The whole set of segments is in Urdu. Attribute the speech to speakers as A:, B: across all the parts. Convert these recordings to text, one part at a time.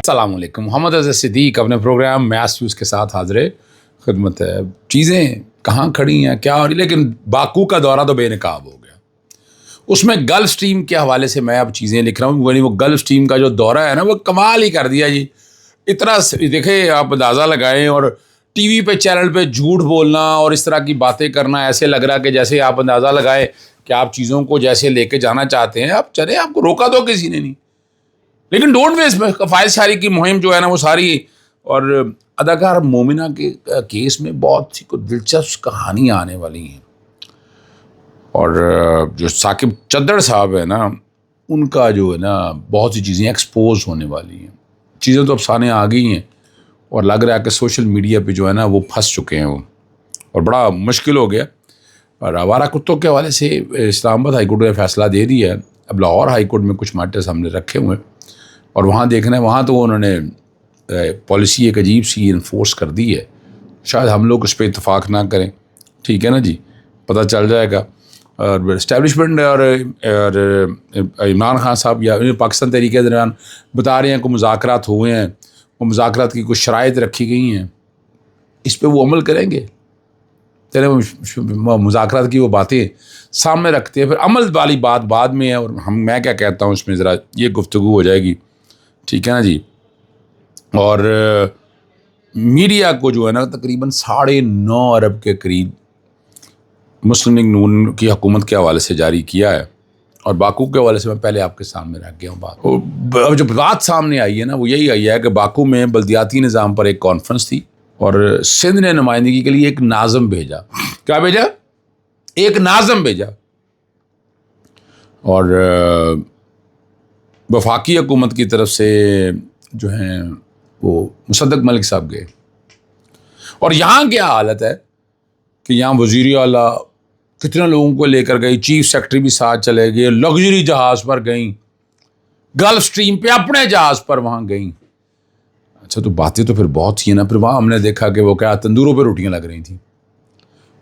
A: السلام علیکم. محمد اظہر صدیق اپنے پروگرام میاس نیوز کے ساتھ حاضر خدمت ہے. چیزیں کہاں کھڑی ہیں کیا ہو رہی، لیکن باکو کا دورہ تو بے نقاب ہو گیا. اس میں گلف اسٹریم کے حوالے سے میں اب چیزیں لکھ رہا ہوں. وہ گلف اسٹریم کا جو دورہ ہے نا، وہ کمال ہی کر دیا جی. اتنا دیکھیں، آپ اندازہ لگائیں، اور ٹی وی پہ چینل پہ جھوٹ بولنا اور اس طرح کی باتیں کرنا، ایسے لگ رہا کہ جیسے آپ اندازہ لگائیں کہ آپ چیزوں کو جیسے لے کے جانا چاہتے ہیں. آپ چلیں، آپ کو روکا تو کسی نے نہیں، لیکن ڈونٹ ویسٹ. کفایت شعری کی مہم جو ہے نا وہ ساری، اور اداکار مومنہ کے کیس میں بہت سی دلچسپ کہانیاں آنے والی ہیں. اور جو ثاقب چدر صاحب ہے نا، ان کا جو ہے نا بہت سی چیزیں ایکسپوز ہونے والی ہیں. چیزیں تو اب سامنے آ گئی ہیں، اور لگ رہا ہے کہ سوشل میڈیا پہ جو ہے نا وہ پھنس چکے ہیں وہ، اور بڑا مشکل ہو گیا. اور آوارہ کتوں کے حوالے سے اسلام آباد ہائی کورٹ نے فیصلہ دے دیا ہے. اب لاہور ہائی کورٹ میں کچھ میٹرز ہم نے رکھے ہوئے ہیں، اور وہاں دیکھنا ہے. وہاں تو انہوں نے پالیسی ایک عجیب سی انفورس کر دی ہے. شاید ہم لوگ اس پہ اتفاق نہ کریں، ٹھیک ہے نا جی، پتہ چل جائے گا. اور اسٹیبلشمنٹ اور عمران خان صاحب یا پاکستان تحریک کے درمیان بتا رہے ہیں کہ مذاکرات ہوئے ہیں، وہ مذاکرات کی کچھ شرائط رکھی گئی ہیں، اس پہ وہ عمل کریں گے. چلے وہ مذاکرات کی وہ باتیں سامنے رکھتے ہیں، پھر عمل والی بات بعد میں ہے. اور میں کیا کہتا ہوں اس میں ذرا یہ گفتگو ہو جائے گی، ٹھیک ہے نا جی. اور میڈیا کو جو ہے نا تقریباً 9.5 ارب کے قریب مسلم لیگ نون کی حکومت کے حوالے سے جاری کیا ہے. اور باکو کے حوالے سے میں پہلے آپ کے سامنے رکھ گیا ہوں بات. اب جو بات سامنے آئی ہے نا وہ یہی آئی ہے کہ باکو میں بلدیاتی نظام پر ایک کانفرنس تھی، اور سندھ نے نمائندگی کے لیے ایک ناظم بھیجا. کیا بھیجا؟ ایک ناظم بھیجا. اور وفاقی حکومت کی طرف سے جو ہیں وہ مصدق ملک صاحب گئے. اور یہاں کیا حالت ہے کہ یہاں وزیر اعلیٰ کتنے لوگوں کو لے کر گئی، چیف سیکرٹری بھی ساتھ چلے گئے، لگژری جہاز پر گئیں، گلف اسٹریم پہ اپنے جہاز پر وہاں گئیں. اچھا، تو باتیں تو پھر بہت سی ہیں نا. پھر وہاں ہم نے دیکھا کہ وہ کیا تندوروں پہ روٹیاں لگ رہی تھیں،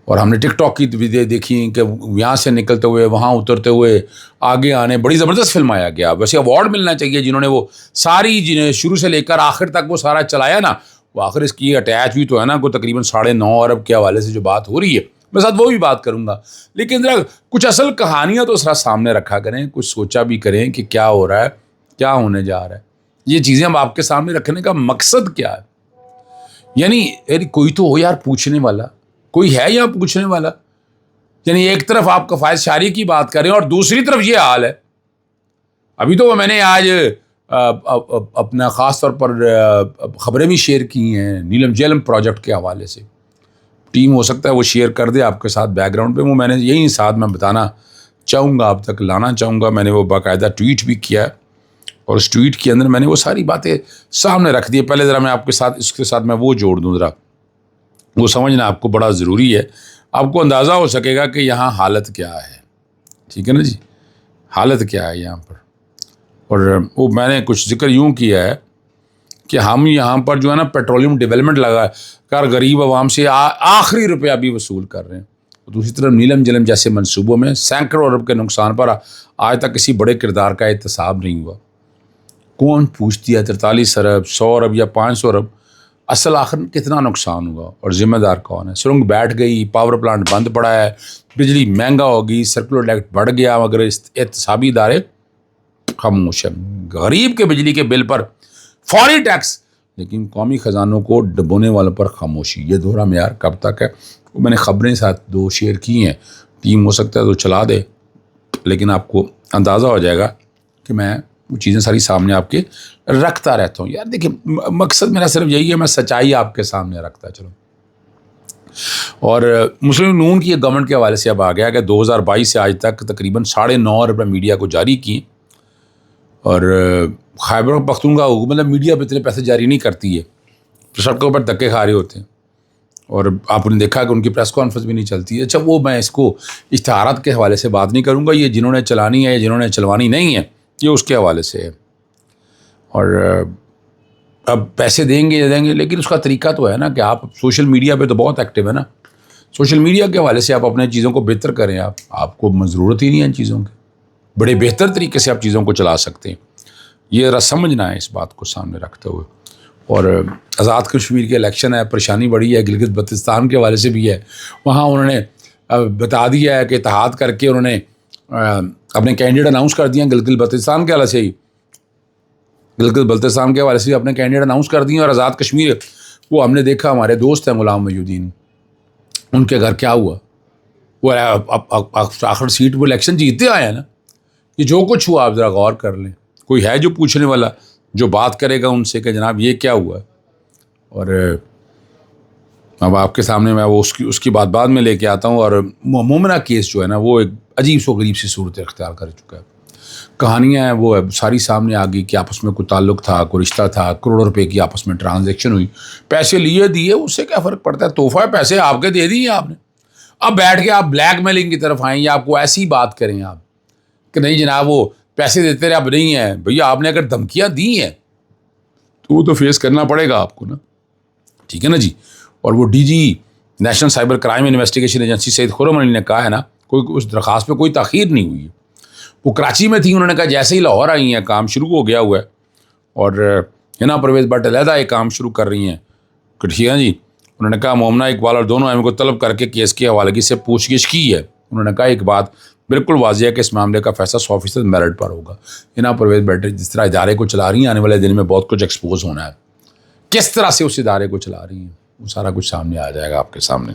A: اور ہم نے ٹک ٹاک کی ویڈیو دیکھی کہ یہاں سے نکلتے ہوئے وہاں اترتے ہوئے آگے آنے. بڑی زبردست فلم آیا گیا. ویسے ایوارڈ ملنا چاہیے جنہوں نے وہ ساری جنہیں شروع سے لے کر آخر تک وہ سارا چلایا نا. وہ آخر اس کی اٹیچ بھی تو ہے نا، کوئی تقریباً 9.5 ارب کے حوالے سے جو بات ہو رہی ہے، میں ساتھ وہ بھی بات کروں گا. لیکن ذرا کچھ اصل کہانیاں تو ذرا سامنے رکھا کریں، کچھ سوچا بھی کریں کہ کیا ہو رہا ہے، کیا ہونے جا رہا ہے. یہ چیزیں ہم آپ کے سامنے رکھنے کا مقصد کیا ہے؟ یعنی کوئی تو ہو یار پوچھنے والا، کوئی ہے یا پوچھنے والا. یعنی ایک طرف آپ کفایت شعری کی بات کریں اور دوسری طرف یہ حال ہے. ابھی تو میں نے آج اپنا خاص طور پر خبریں بھی شیئر کی ہیں نیلم جیلم پروجیکٹ کے حوالے سے. ٹیم ہو سکتا ہے وہ شیئر کر دے آپ کے ساتھ بیک گراؤنڈ پہ. وہ میں نے یہی ساتھ میں بتانا چاہوں گا، آپ تک لانا چاہوں گا. میں نے وہ باقاعدہ ٹویٹ بھی کیا، اور اس ٹویٹ کے اندر میں نے وہ ساری باتیں سامنے رکھ دی. پہلے ذرا میں آپ کے ساتھ اس کے ساتھ میں وہ جوڑ دوں، ذرا وہ سمجھنا آپ کو بڑا ضروری ہے. آپ کو اندازہ ہو سکے گا کہ یہاں حالت کیا ہے، ٹھیک ہے نا جی، حالت کیا ہے یہاں پر. اور وہ میں نے کچھ ذکر یوں کیا ہے کہ ہم یہاں پر جو ہے نا پیٹرولیم ڈیولپمنٹ لگا کر غریب عوام سے آخری روپیہ بھی وصول کر رہے ہیں. دوسری طرف نیلم جلم جیسے منصوبوں میں سینکڑوں ارب کے نقصان پر آج تک کسی بڑے کردار کا احتساب نہیں ہوا. کون پوچھتی ہے 43 ارب 100 ارب یا 500 ارب اصل آخر میں کتنا نقصان ہوا اور ذمہ دار کون ہے؟ سرنگ بیٹھ گئی، پاور پلانٹ بند پڑا ہے، بجلی مہنگا ہوگی، سرکولر ڈیکٹ بڑھ گیا، مگر احتسابی ادارے خاموش ہیں. غریب کے بجلی کے بل پر فوری ٹیکس، لیکن قومی خزانوں کو ڈبونے والوں پر خاموشی. یہ دوہرا معیار کب تک ہے؟ میں نے خبریں ساتھ 2 شیئر کی ہیں. ٹیم ہو سکتا ہے تو چلا دے، لیکن آپ کو اندازہ ہو جائے گا کہ میں وہ چیزیں ساری سامنے آپ کے رکھتا رہتا ہوں. یار دیکھیں، مقصد میرا صرف یہی ہے، میں سچائی آپ کے سامنے رکھتا چلوں. اور مسلم نون کی گورنمنٹ کے حوالے سے اب آ گیا کہ 2022 سے آج تک تقریباً 9.5 ارب میڈیا کو جاری کی. اور خیبر پختونخوا مطلب میڈیا پہ اتنے پیسے جاری نہیں کرتی ہے، سڑکوں پر دھکے کھا رہے ہوتے ہیں. اور آپ نے دیکھا کہ ان کی پریس کانفرنس بھی نہیں چلتی ہے. اچھا، وہ میں اس کو اشتہارات کے حوالے سے بات نہیں کروں گا. یہ جنہوں نے چلانی ہے یا جنہوں نے چلوانی نہیں ہے، یہ اس کے حوالے سے ہے. اور اب پیسے دیں گے یا دیں گے، لیکن اس کا طریقہ تو ہے نا کہ آپ سوشل میڈیا پہ تو بہت ایکٹیو ہے نا. سوشل میڈیا کے حوالے سے آپ اپنے چیزوں کو بہتر کریں. آپ کو ضرورت ہی نہیں ہے ان چیزوں کی. بڑے بہتر طریقے سے آپ چیزوں کو چلا سکتے ہیں. یہ ذرا سمجھنا ہے اس بات کو سامنے رکھتے ہوئے. اور آزاد کشمیر کے الیکشن ہے, پریشانی بڑی ہے, گلگت بلتستان کے حوالے سے بھی ہے. وہاں انہوں نے بتا دیا ہے کہ اتحاد کر کے انہوں نے اپنے کینڈیڈیٹ اناؤنس کر دیا. گلگت بلتستان کے حوالے سے ہی اپنے کینڈیڈیٹ اناؤنس کر دیے. اور آزاد کشمیر وہ ہم نے دیکھا, ہمارے دوست ہیں غلام محی الدین, ان کے گھر کیا ہوا, وہ آخر سیٹ وہ الیکشن جیتتے آئے ہیں نا. یہ جو کچھ ہوا آپ ذرا غور کر لیں. کوئی ہے جو پوچھنے والا, جو بات کرے گا ان سے کہ جناب یہ کیا ہوا ہے؟ اور اب آپ کے سامنے میں وہ اس کی بات بعد میں لے کے آتا ہوں. اور مومنہ کیس جو ہے نا وہ ایک عجیب و غریب سی صورت اختیار کر چکا ہے. کہانیاں ہیں وہ ساری سامنے آ گئی کہ آپس میں کوئی تعلق تھا, کوئی رشتہ تھا, کروڑوں روپے کی آپس میں ٹرانزیکشن ہوئی, پیسے لیے دیے, اس سے کیا فرق پڑتا ہے؟ تحفہ پیسے آپ کے دے دیے آپ نے. اب بیٹھ کے آپ بلیک میلنگ کی طرف آئیں یا آپ کو ایسی بات کریں آپ کہ نہیں جناب وہ پیسے دیتے رہے, اب نہیں ہیں. بھیا آپ نے اگر دھمکیاں دی ہیں تو وہ تو فیس کرنا پڑے گا آپ کو نا, ٹھیک ہے نا جی. اور وہ D G national cyber crime investigation agency Syed Khurram Ali نے کہا ہے نا, کوئی اس درخواست پہ کوئی تاخیر نہیں ہوئی ہے. وہ کراچی میں تھی, انہوں نے کہا جیسے ہی لاہور آئی ہیں کام شروع ہو گیا ہوا ہے. اور ہنا پرویز بٹ علیحدہ یہ کام شروع کر رہی ہیں, ٹھیک ہے جی. انہوں نے کہا مومنہ اقبال اور دونوں اہم کو طلب کر کے کیس کے حوالگی سے پوچھ گچھ کی ہے. انہوں نے کہا ایک بات بالکل واضح ہے کہ اس معاملے کا فیصلہ 100% میرٹ پر ہوگا. ہنا پرویز بٹ جس طرح ادارے کو چلا رہی ہیں, آنے والے دن میں بہت کچھ ایکسپوز ہونا ہے. کس طرح سے اس ادارے کو چلا رہی ہیں وہ سارا کچھ سامنے آ جائے گا آپ کے سامنے,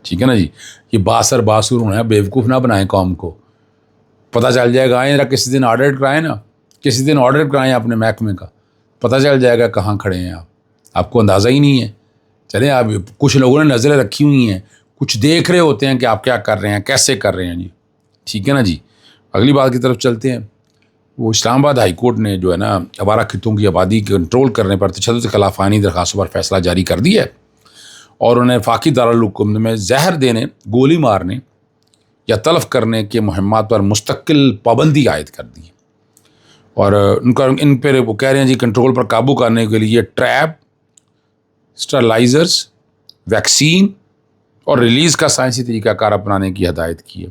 A: ٹھیک ہے نا جی. یہ باسر باسر ہونا ہے, بیوقوف نہ بنائیں قوم کو. پتہ چل جائے گا, آئیں کسی دن آڈٹ کرائیں نا, کسی دن آڈٹ کرائیں اپنے محکمے کا, پتہ چل جائے گا کہاں کھڑے ہیں آپ کو اندازہ ہی نہیں ہے. چلیں آپ کچھ لوگوں نے نظریں رکھی ہوئی ہیں, کچھ دیکھ رہے ہوتے ہیں کہ آپ کیا کر رہے ہیں, کیسے کر رہے ہیں جی, ٹھیک ہے نا جی. اگلی بات کی طرف چلتے ہیں. وہ اسلام آباد ہائی کورٹ نے جو ہے نا آوارہ خطوں کی آبادی کنٹرول کرنے پر تشدد کے خلاف آئینی درخواستوں پر فیصلہ جاری کر دیا ہے, اور انہیں وفاقی دارالحکومت میں زہر دینے, گولی مارنے یا تلف کرنے کے مہمات پر مستقل پابندی عائد کر دی. اور ان پہ وہ کہہ رہے ہیں جی کنٹرول پر قابو کرنے کے لیے ٹریپ, اسٹرلائزرز, ویکسین اور ریلیز کا سائنسی طریقہ کار اپنانے کی ہدایت کی ہے.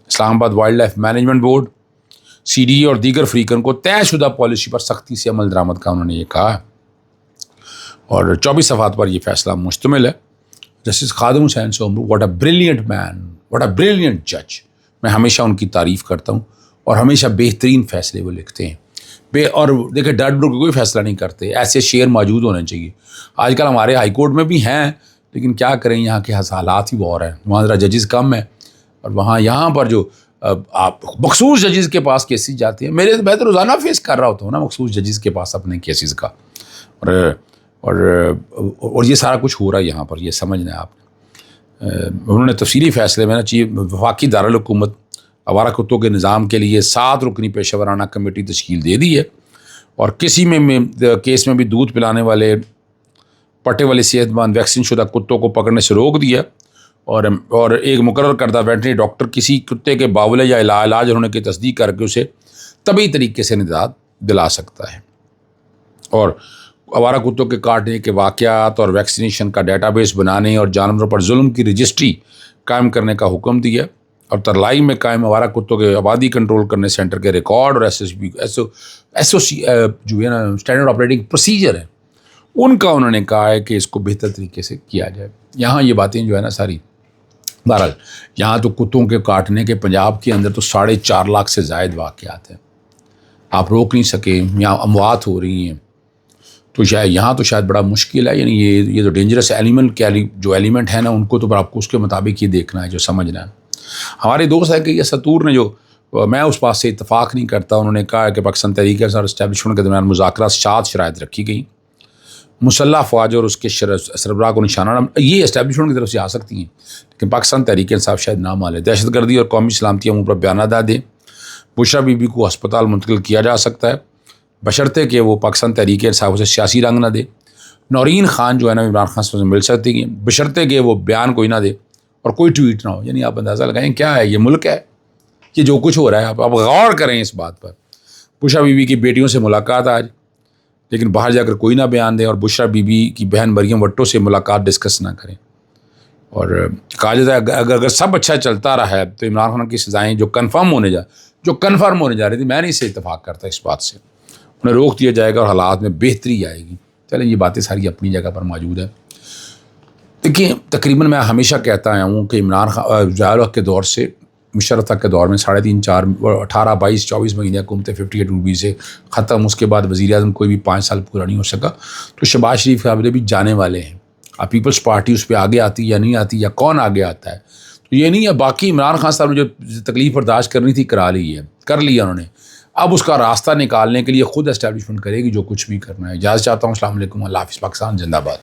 A: Islamabad wild life management board, C D A اور دیگر فریقوں کو طے شدہ پالیسی پر سختی سے عمل درآمد کا انہوں نے یہ کہا ہے. اور 24 صفحات پر یہ فیصلہ مشتمل ہے. Justice Khadim Hussain Soomro, what a brilliant man, what a brilliant جج. میں ہمیشہ ان کی تعریف کرتا ہوں, اور ہمیشہ بہترین فیصلے وہ لکھتے ہیں. اور دیکھیں ڈٹ بر کوئی فیصلہ نہیں کرتے, ایسے شیئر موجود ہونے چاہیے. آج کل ہمارے ہائی کورٹ میں بھی ہیں, لیکن کیا کریں, یہاں کے حالات ہی وہ اور ہیں. وہاں ذرا ججز کم ہیں, اور یہاں پر جو آپ مخصوص ججز کے پاس کیسز جاتے ہیں, میرے میں تو روزانہ فیس کر رہا ہوتا ہوں نا مخصوص ججز کے پاس اپنے کیسز کا. اور یہ سارا کچھ ہو رہا ہے یہاں پر, یہ سمجھنا ہے آپ نے. انہوں نے تفصیلی فیصلے میں نا وفاقی دارالحکومت آوارہ کتوں کے نظام کے لیے 7 رکنی پیشہ ورانہ کمیٹی تشکیل دے دی ہے, اور کسی میں کیس میں بھی دودھ پلانے والے پٹے والے صحت مند ویکسین شدہ کتوں کو پکڑنے سے روک دیا, اور ایک مقرر کردہ ویٹرنری ڈاکٹر کسی کتے کے باولے یا علاج ہونے کی تصدیق کر کے اسے طبی طریقے سے نجات دلا سکتا ہے. اور آوارہ کتوں کے کاٹنے کے واقعات اور ویکسینیشن کا ڈیٹا بیس بنانے اور جانوروں پر ظلم کی رجسٹری قائم کرنے کا حکم دیا, اور ترلائی میں قائم آوارہ کتوں کے آبادی کنٹرول کرنے سینٹر کے ریکارڈ اور جو ہے نا اسٹینڈرڈ آپریٹنگ پروسیجر ہیں, ان کا انہوں نے کہا ہے کہ اس کو بہتر طریقے سے کیا جائے. یہاں یہ باتیں جو ہے نا ساری, بہرحال یہاں تو کتوں کے کاٹنے کے پنجاب کے اندر تو 4.5 لاکھ سے زائد واقعات ہیں, آپ روک نہیں سکے. یہاں اموات ہو رہی ہیں, تو یہاں تو شاید بڑا مشکل ہے. یعنی یہ تو ڈینجرس ایلیمنٹ ہے نا, ان کو تو آپ کو اس کے مطابق ہی دیکھنا ہے, جو سمجھنا ہے. ہمارے دوست ہیں کہ یہ ستور نے جو, میں اس بات سے اتفاق نہیں کرتا, انہوں نے کہا کہ پاکستان تحریک اور اسٹیبلشمنٹ کے درمیان مذاکرات 7 شرائط رکھی گئیں. مسلح افواج اور اس کے سربراہ کو نشانہ, یہ اسٹیبلشمنٹ کی طرف سے آ سکتی ہیں, لیکن پاکستان تحریک انصاف شاید نہ مانے. دہشت گردی اور قومی سلامتی امور پر بیانات نہ دیں. بشرا بی بی کو ہسپتال منتقل کیا جا سکتا ہے بشرطے کہ وہ پاکستان تحریک انصاف سے سیاسی رنگ نہ دے. نورین خان جو ہے نا عمران خان سے مل سکتی ہیں بشرطے کہ وہ بیان کوئی نہ دے اور کوئی ٹویٹ نہ ہو. یعنی آپ اندازہ لگائیں کیا ہے, یہ ملک ہے, یہ جو کچھ ہو رہا ہے. آپ غور کریں اس بات پر. بشرا بی بی کی بیٹیوں سے ملاقات آج, لیکن باہر جا کر کوئی نہ بیان دے, اور بشرا بی بی کی بہن مریم وٹو سے ملاقات ڈسکس نہ کریں. اور کہا جاتا ہے اگر سب اچھا چلتا رہا ہے تو عمران خان کی سزائیں جو کنفرم ہونے جا رہی تھی, میں نہیں سے اتفاق کرتا اس بات سے. انہیں روک دیا جائے گا اور حالات میں بہتری آئے گی. چلیں یہ باتیں ساری اپنی جگہ پر موجود ہیں. دیکھیے تقریباً میں ہمیشہ کہتا آیا ہوں کہ عمران خان ضیاء الحق کے دور سے مشرف تک کے دور میں 3.5 4 18 22 24 مہینے حکومت 58 روبی سے ختم. اس کے بعد وزیر اعظم کوئی بھی 5 سال پورا نہیں ہو سکا. تو شہباز شریف صاحب بھی جانے والے ہیں. اب پیپلز پارٹی اس پہ آگے آتی یا نہیں آتی یا کون آگے آتا ہے تو یہ نہیں ہے. باقی عمران خان صاحب نے جو تکلیف برداشت کرنی تھی کر لیا انہوں نے. اب اس کا راستہ نکالنے کے لیے خود اسٹیبلشمنٹ کرے گی جو کچھ بھی کرنا ہے. اجازت چاہتا ہوں. السلام علیکم. اللہ حافظ. پاکستان زندہ باد.